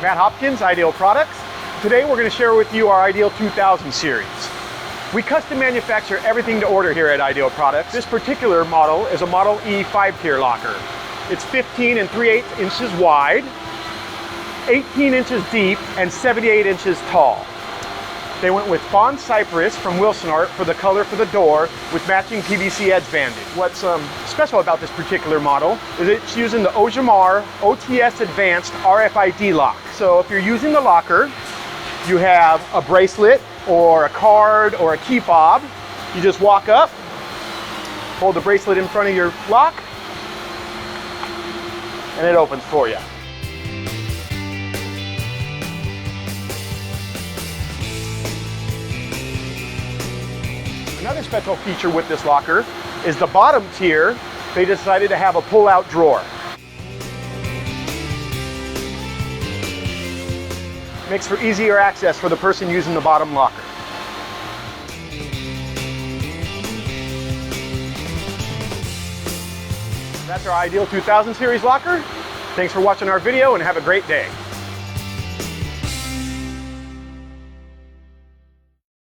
Matt Hopkins, Ideal Products. Today we're going to share with you our Ideal 2000 series. We custom manufacture everything to order here at Ideal Products. This particular model is a Model E 5-tier locker. It's 15 3/8 inches wide, 18 inches deep, and 78 inches tall. They went with Fawn Cypress from Wilson Art for the color for the door with matching PVC edge banding. What's special about this particular model is it's using the Ojmar OTS Advanced RFID Lock. So if you're using the locker, you have a bracelet or a card or a key fob. You just walk up, hold the bracelet in front of your lock, and it opens for you. Another special feature with this locker is the bottom tier, they decided to have a pull-out drawer. Makes for easier access for the person using the bottom locker. That's our Ideal 2000 series locker. Thanks for watching our video and have a great day.